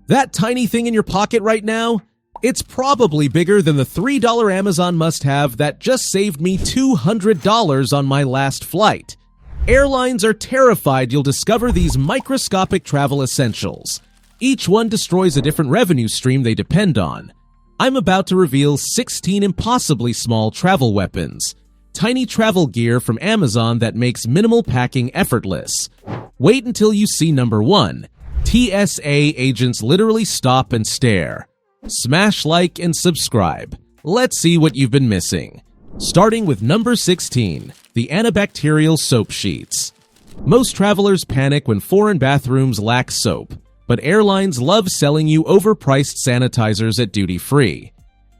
That tiny thing in your pocket right now? It's probably bigger than the $3 Amazon must-have that just saved me $200 on my last flight. Airlines are terrified you'll discover these microscopic travel essentials. Each one destroys a different revenue stream they depend on. I'm about to reveal 16 impossibly small travel weapons. Tiny travel gear from Amazon that makes minimal packing effortless. Wait until you see number 1. TSA agents literally stop and stare. Smash like and subscribe. Let's see what you've been missing. Starting with number 16, the antibacterial soap sheets. Most travelers panic when foreign bathrooms lack soap, but airlines love selling you overpriced sanitizers at duty-free.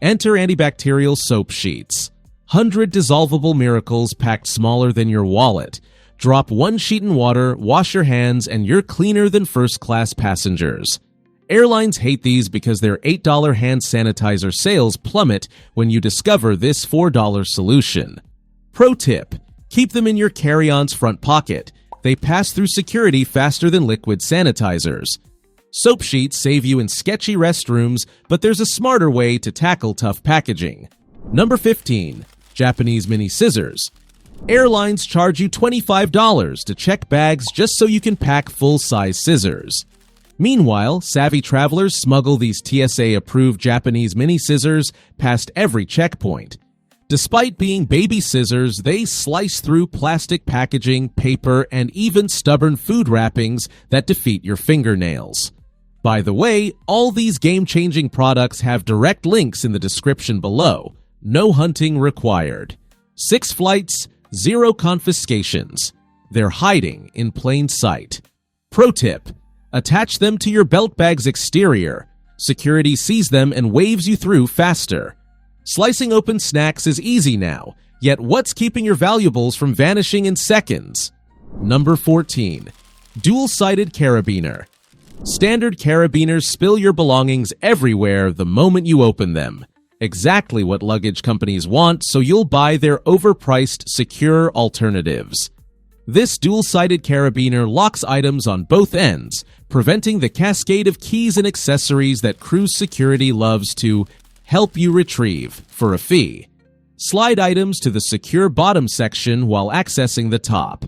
Enter antibacterial soap sheets. 100 dissolvable miracles packed smaller than your wallet. Drop 1 sheet in water, wash your hands, and you're cleaner than first-class passengers. Airlines hate these because their $8 hand sanitizer sales plummet when you discover this $4 solution. Pro tip: keep them in your carry-on's front pocket. They pass through security faster than liquid sanitizers. Soap sheets save you in sketchy restrooms, but there's a smarter way to tackle tough packaging. Number 15. Japanese mini scissors. Airlines charge you $25 to check bags just so you can pack full-size scissors. Meanwhile, savvy travelers smuggle these TSA-approved Japanese mini scissors past every checkpoint. Despite being baby scissors, they slice through plastic packaging, paper, and even stubborn food wrappings that defeat your fingernails. By the way, all these game-changing products have direct links in the description below. No hunting required. 6 flights, 0 confiscations. They're hiding in plain sight. Pro tip: attach them to your belt bag's exterior. Security sees them and waves you through faster. Slicing open snacks is easy now, yet what's keeping your valuables from vanishing in seconds? Number 14. Dual-sided carabiner. Standard carabiners spill your belongings everywhere the moment you open them. Exactly what luggage companies want, so you'll buy their overpriced, secure alternatives. This dual-sided carabiner locks items on both ends, preventing the cascade of keys and accessories that cruise security loves to help you retrieve for a fee. Slide items to the secure bottom section while accessing the top.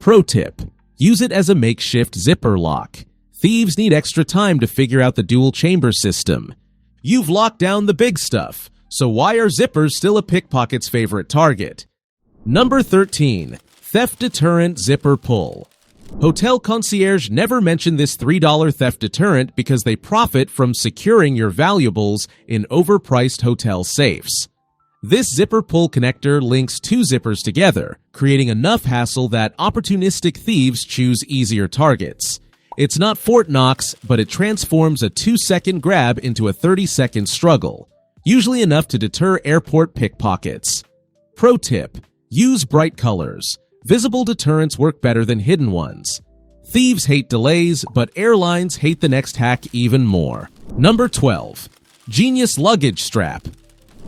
Pro tip: use it as a makeshift zipper lock. Thieves need extra time to figure out the dual chamber system. You've locked down the big stuff, so why are zippers still a pickpocket's favorite target? Number 13. Theft deterrent zipper pull. Hotel concierge never mention this $3 theft deterrent because they profit from securing your valuables in overpriced hotel safes. This zipper pull connector links 2 zippers together, creating enough hassle that opportunistic thieves choose easier targets. It's not Fort Knox, but it transforms a 2-second grab into a 30-second struggle, usually enough to deter airport pickpockets. Pro tip: use bright colors. Visible deterrents work better than hidden ones. Thieves hate delays, but airlines hate the next hack even more. Number 12. Genius luggage strap.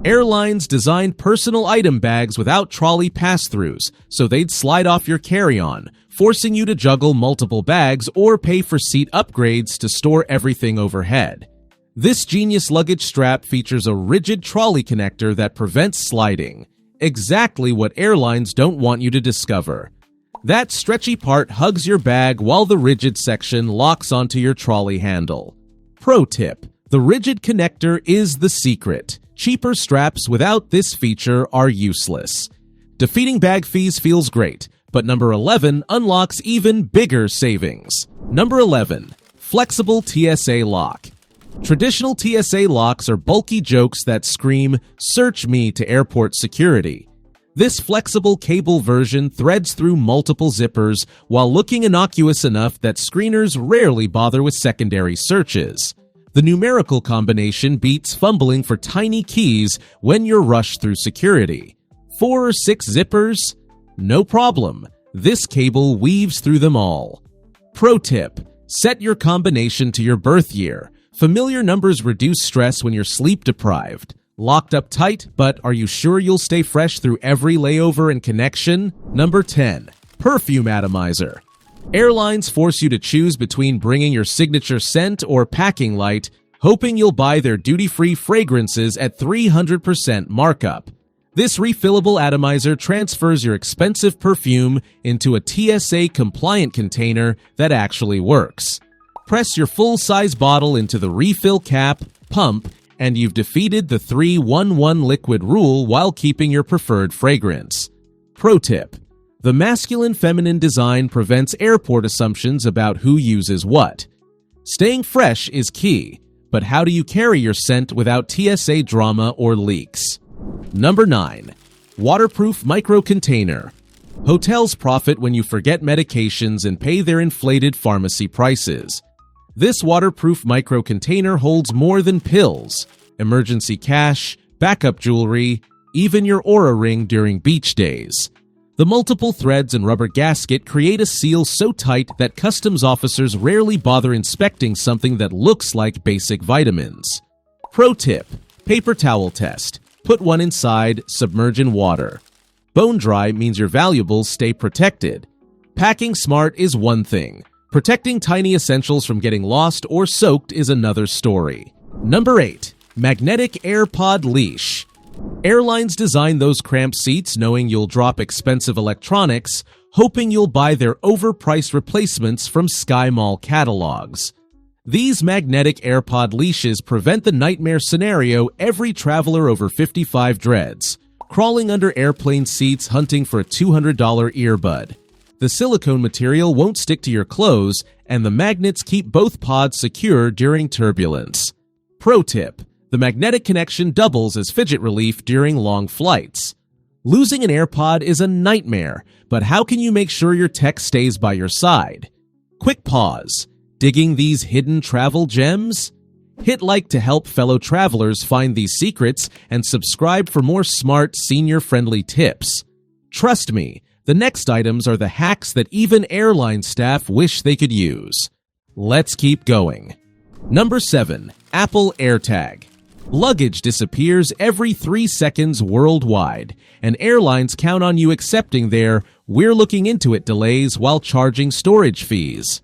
Airlines designed personal item bags without trolley pass-throughs, so they'd slide off your carry-on, forcing you to juggle multiple bags or pay for seat upgrades to store everything overhead. This genius luggage strap features a rigid trolley connector that prevents sliding. Exactly what airlines don't want you to discover. That stretchy part hugs your bag while the rigid section locks onto your trolley handle. Pro tip: the rigid connector is the secret. Cheaper straps without this feature are useless. Defeating bag fees feels great, but number 11 unlocks even bigger savings. Number 11. Flexible TSA lock. Traditional TSA locks are bulky jokes that scream, "Search me" to airport security. This flexible cable version threads through multiple zippers while looking innocuous enough that screeners rarely bother with secondary searches. The numerical combination beats fumbling for tiny keys when you're rushed through security. 4 or 6 zippers? No problem. This cable weaves through them all. Pro tip: set your combination to your birth year. Familiar numbers reduce stress when you're sleep deprived. Locked up tight, but are you sure you'll stay fresh through every layover and connection? Number 10. Perfume atomizer. Airlines force you to choose between bringing your signature scent or packing light, hoping you'll buy their duty-free fragrances at 300% markup. This refillable atomizer transfers your expensive perfume into a TSA-compliant container that actually works. Press your full-size bottle into the refill cap, pump, and you've defeated the 3-1-1 liquid rule while keeping your preferred fragrance. Pro tip: the masculine-feminine design prevents airport assumptions about who uses what. Staying fresh is key, but how do you carry your scent without TSA drama or leaks? Number 9. Waterproof micro container. Hotels profit when you forget medications and pay their inflated pharmacy prices. This waterproof micro container holds more than pills, emergency cash, backup jewelry, even your Oura ring during beach days. The multiple threads and rubber gasket create a seal so tight that customs officers rarely bother inspecting something that looks like basic vitamins. Pro tip: paper towel test. Put one inside, submerge in water. Bone dry means your valuables stay protected. Packing smart is one thing. Protecting tiny essentials from getting lost or soaked is another story. Number 8. Magnetic AirPod leash. Airlines design those cramped seats knowing you'll drop expensive electronics, hoping you'll buy their overpriced replacements from SkyMall catalogs. These magnetic AirPod leashes prevent the nightmare scenario every traveler over 55 dreads, crawling under airplane seats hunting for a $200 earbud. The silicone material won't stick to your clothes, and the magnets keep both pods secure during turbulence. Pro tip: the magnetic connection doubles as fidget relief during long flights. Losing an AirPod is a nightmare, but how can you make sure your tech stays by your side? Quick pause. Digging these hidden travel gems? Hit like to help fellow travelers find these secrets and subscribe for more smart, senior-friendly tips. Trust me, the next items are the hacks that even airline staff wish they could use. Let's keep going. Number 7. Apple AirTag. Luggage disappears every 3 seconds worldwide, and airlines count on you accepting their "we're looking into it" delays while charging storage fees.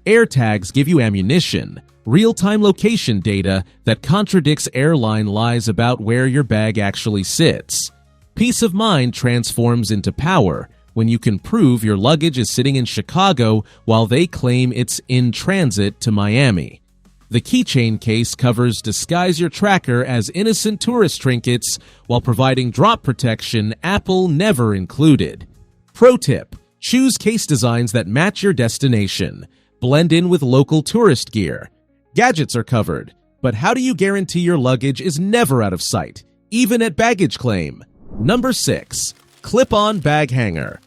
AirTags give you ammunition, real-time location data that contradicts airline lies about where your bag actually sits. Peace of mind transforms into power when you can prove your luggage is sitting in Chicago while they claim it's in transit to Miami. The keychain case covers disguise your tracker as innocent tourist trinkets while providing drop protection Apple never included. Pro tip: choose case designs that match your destination. Blend in with local tourist gear. Gadgets are covered, but how do you guarantee your luggage is never out of sight, even at baggage claim? Number 6. Clip-on bag hanger.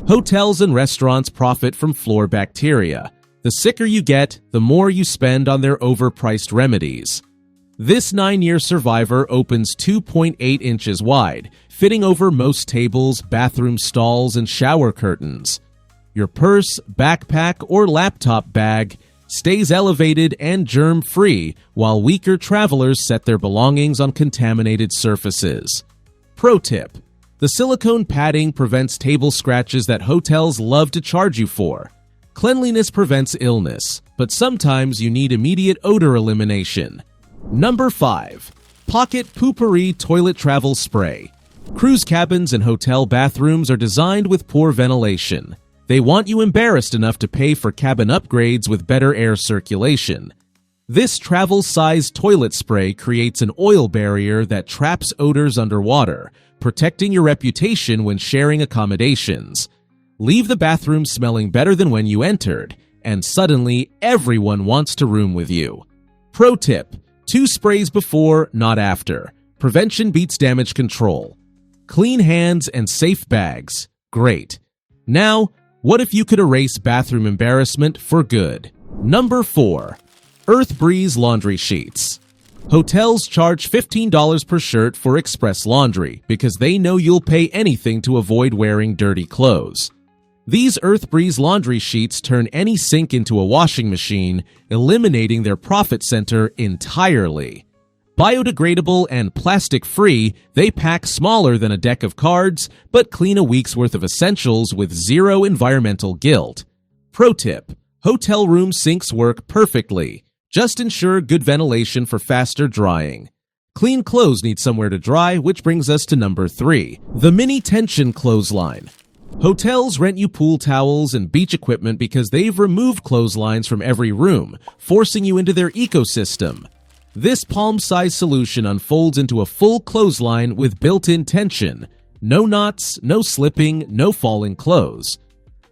Hotels and restaurants profit from floor bacteria. The sicker you get, the more you spend on their overpriced remedies. This 9-year survivor opens 2.8 inches wide, fitting over most tables, bathroom stalls, and shower curtains. Your purse, backpack, or laptop bag stays elevated and germ-free while weaker travelers set their belongings on contaminated surfaces. Pro tip: the silicone padding prevents table scratches that hotels love to charge you for. Cleanliness prevents illness, but sometimes you need immediate odor elimination. Number 5. Pocket Poopery Toilet Travel Spray. Cruise cabins and hotel bathrooms are designed with poor ventilation. They want you embarrassed enough to pay for cabin upgrades with better air circulation. This travel-sized toilet spray creates an oil barrier that traps odors underwater, protecting your reputation when sharing accommodations. Leave the bathroom smelling better than when you entered, and suddenly everyone wants to room with you. Pro tip: 2 sprays before, not after. Prevention beats damage control. Clean hands and safe bags. Great. Now, what if you could erase bathroom embarrassment for good? Number 4. Earth Breeze Laundry Sheets. Hotels charge $15 per shirt for express laundry because they know you'll pay anything to avoid wearing dirty clothes. These Earth Breeze laundry sheets turn any sink into a washing machine, eliminating their profit center entirely. Biodegradable and plastic-free, they pack smaller than a deck of cards, but clean a week's worth of essentials with zero environmental guilt. Pro tip: hotel room sinks work perfectly. Just ensure good ventilation for faster drying. Clean clothes need somewhere to dry, which brings us to number 3, the mini tension clothesline. Hotels rent you pool towels and beach equipment because they've removed clotheslines from every room, forcing you into their ecosystem. This palm-sized solution unfolds into a full clothesline with built-in tension. No knots, no slipping, no falling clothes.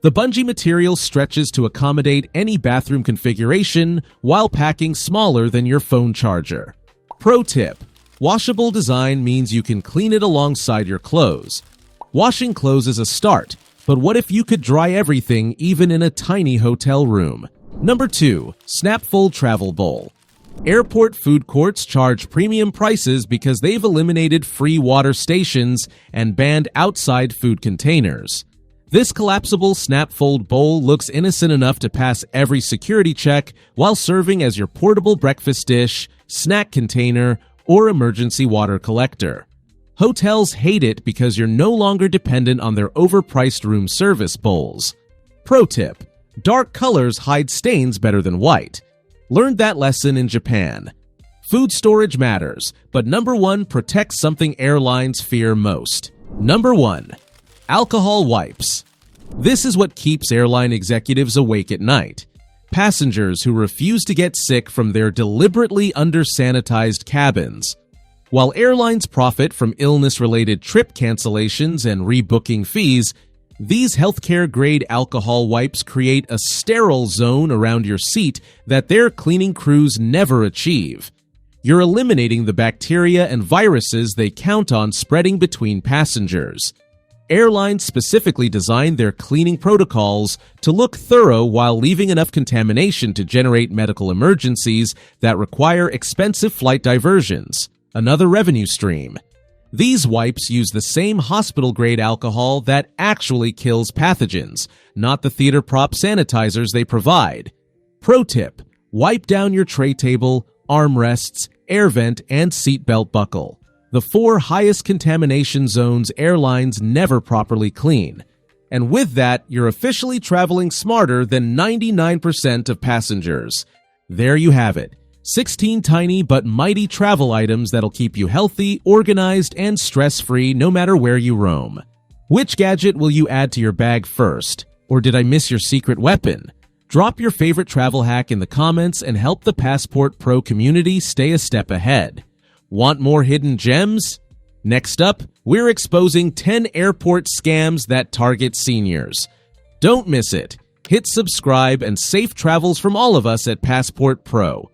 The bungee material stretches to accommodate any bathroom configuration while packing smaller than your phone charger. Pro tip: washable design means you can clean it alongside your clothes. Washing clothes is a start, but what if you could dry everything even in a tiny hotel room? Number 2, Snapfold Travel Bowl. Airport food courts charge premium prices because they've eliminated free water stations and banned outside food containers. This collapsible Snapfold bowl looks innocent enough to pass every security check while serving as your portable breakfast dish, snack container, or emergency water collector. Hotels hate it because you're no longer dependent on their overpriced room service bowls. Pro tip: dark colors hide stains better than white. Learned that lesson in Japan. Food storage matters, but number 1 protects something airlines fear most. Number 1, alcohol wipes. This is what keeps airline executives awake at night. Passengers who refuse to get sick from their deliberately under-sanitized cabins. While airlines profit from illness-related trip cancellations and rebooking fees, these healthcare-grade alcohol wipes create a sterile zone around your seat that their cleaning crews never achieve. You're eliminating the bacteria and viruses they count on spreading between passengers. Airlines specifically design their cleaning protocols to look thorough while leaving enough contamination to generate medical emergencies that require expensive flight diversions. Another revenue stream. These wipes use the same hospital-grade alcohol that actually kills pathogens, not the theater prop sanitizers they provide. Pro tip: wipe down your tray table, armrests, air vent, and seatbelt buckle. The 4 highest contamination zones airlines never properly clean. And with that, you're officially traveling smarter than 99% of passengers. There you have it. 16 tiny but mighty travel items that'll keep you healthy, organized, and stress-free no matter where you roam. Which gadget will you add to your bag first? Or did I miss your secret weapon? Drop your favorite travel hack in the comments and help the Passport Pro community stay a step ahead. Want more hidden gems? Next up, we're exposing 10 airport scams that target seniors. Don't miss it. Hit subscribe and safe travels from all of us at Passport Pro.